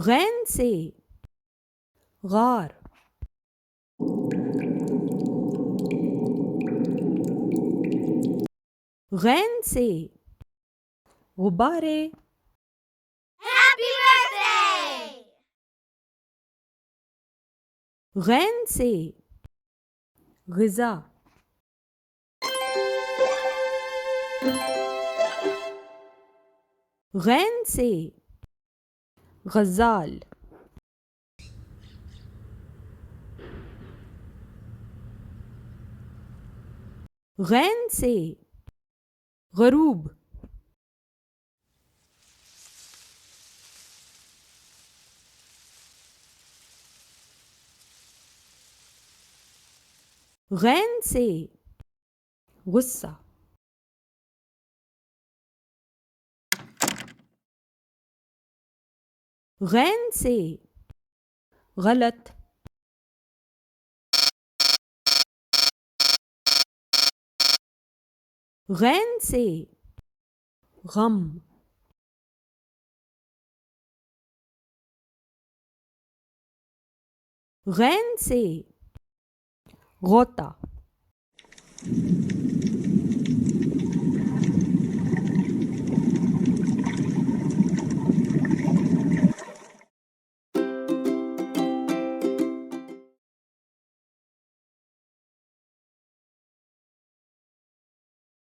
Gain से गार, gain से गुब्बारे, Happy birthday! गैन से ग़िज़ा, गैन से ग़ज़ाल, गैन से ग़रूब, गैन से गुस्सा, गैन से गलत, गैन से गम, गैन से गोता।